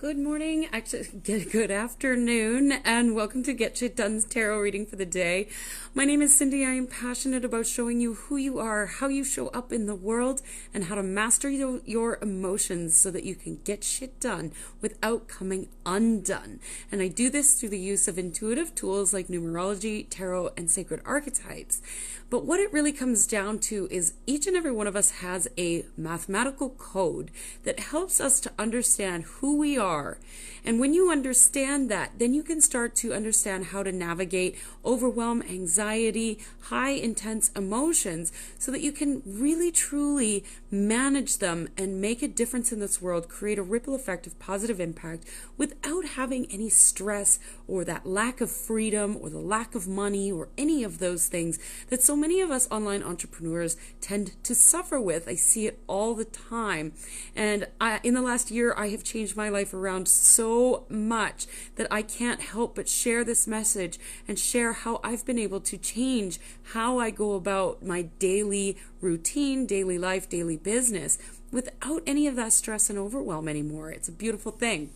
Good morning, actually, good afternoon, and welcome to Get Shit Done's tarot reading for the day. My name is Cindy. I am passionate about showing you who you are, how you show up in the world, and how to master your emotions so that you can get shit done without coming undone. And I do this through the use of intuitive tools like numerology, tarot, and sacred archetypes. But what it really comes down to is each and every one of us has a mathematical code that helps us to understand who we are. And when you understand that, then you can start to understand how to navigate overwhelm, anxiety, high intense emotions so that you can really truly manage them and make a difference in this world, create a ripple effect of positive impact without having any stress or that lack of freedom or the lack of money or any of those things that so many of us online entrepreneurs tend to suffer with. I see it all the time. And in the last year, I have changed my life around so much that I can't help but share this message and share how I've been able to change how I go about my daily routine, daily life, daily business without any of that stress and overwhelm anymore. It's a beautiful thing.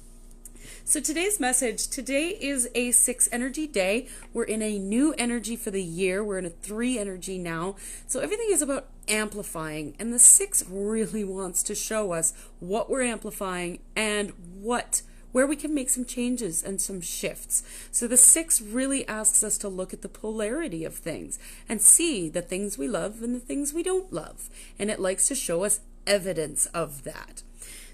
So today's message, today is a 6 energy day. We're in a new energy for the year. We're in a 3 energy now. So everything is about amplifying. And the 6 really wants to show us what we're amplifying and where we can make some changes and some shifts. So the 6 really asks us to look at the polarity of things and see the things we love and the things we don't love. And it likes to show us evidence of that.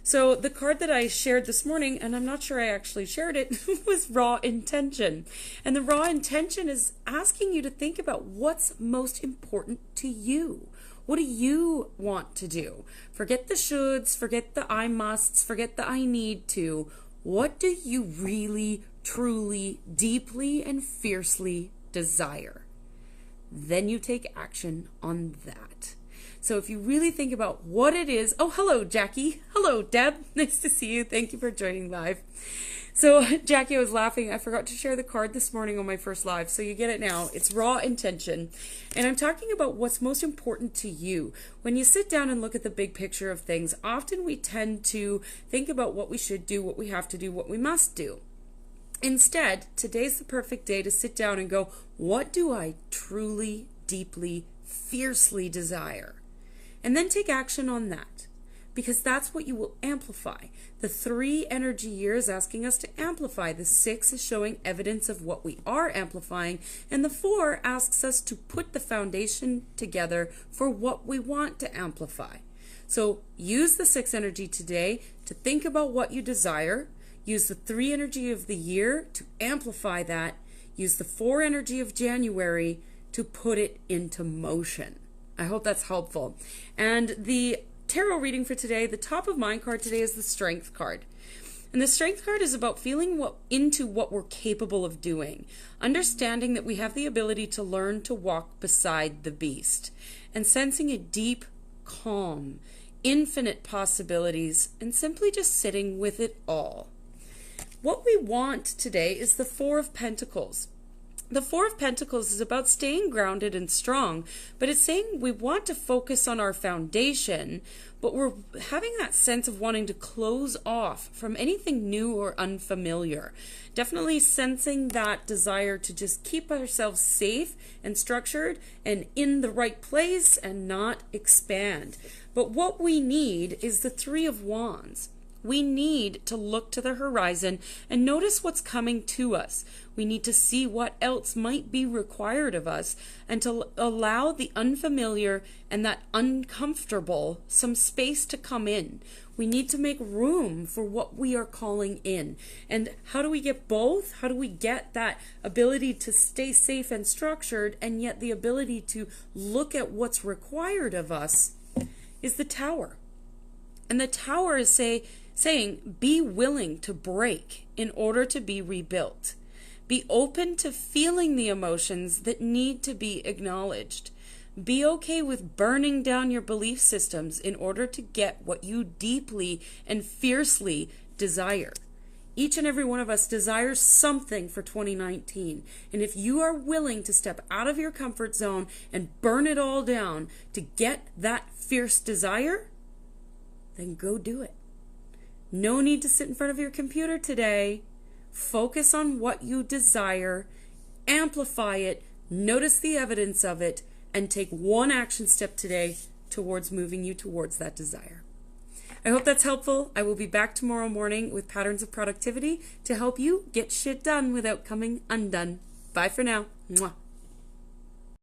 So the card that I shared this morning, and I'm not sure I actually shared it, was Raw Intention. And the Raw Intention is asking you to think about what's most important to you. What do you want to do? Forget the shoulds, forget the I musts, forget the I need to. What do you really, truly, deeply, and fiercely desire? Then you take action on that. So if you really think about what it is, oh, hello, Jackie. Hello, Deb. Nice to see you. Thank you for joining live. So Jackie, I was laughing. I forgot to share the card this morning on my first live. So you get it now. It's Raw Intention. And I'm talking about what's most important to you. When you sit down and look at the big picture of things, often we tend to think about what we should do, what we have to do, what we must do. Instead, today's the perfect day to sit down and go, what do I truly, deeply, fiercely desire? And then take action on that, because that's what you will amplify. The 3 energy year is asking us to amplify. The 6 is showing evidence of what we are amplifying. And the 4 asks us to put the foundation together for what we want to amplify. So use the 6 energy today to think about what you desire. Use the 3 energy of the year to amplify that. Use the 4 energy of January to put it into motion. I hope that's helpful. And the tarot reading for today, the top of mind card today is the Strength card. And the Strength card is about feeling into what we're capable of doing, understanding that we have the ability to learn to walk beside the beast, and sensing a deep calm, infinite possibilities, and simply just sitting with it all. What we want today is the 4 of Pentacles. The 4 of Pentacles is about staying grounded and strong, but it's saying we want to focus on our foundation, but we're having that sense of wanting to close off from anything new or unfamiliar. Definitely sensing that desire to just keep ourselves safe and structured and in the right place and not expand. But what we need is the 3 of Wands. We need to look to the horizon and notice what's coming to us. We need to see what else might be required of us and to allow the unfamiliar and that uncomfortable some space to come in. We need to make room for what we are calling in. And how do we get both? How do we get that ability to stay safe and structured and yet the ability to look at what's required of us is the Tower. And the Tower is saying, be willing to break in order to be rebuilt. Be open to feeling the emotions that need to be acknowledged. Be okay with burning down your belief systems in order to get what you deeply and fiercely desire. Each and every one of us desires something for 2019. And if you are willing to step out of your comfort zone and burn it all down to get that fierce desire, then go do it. No need to sit in front of your computer today. Focus on what you desire, amplify it, notice the evidence of it, and take one action step today towards moving you towards that desire. I hope that's helpful. I will be back tomorrow morning with patterns of productivity to help you get shit done without coming undone. Bye for now. Mwah.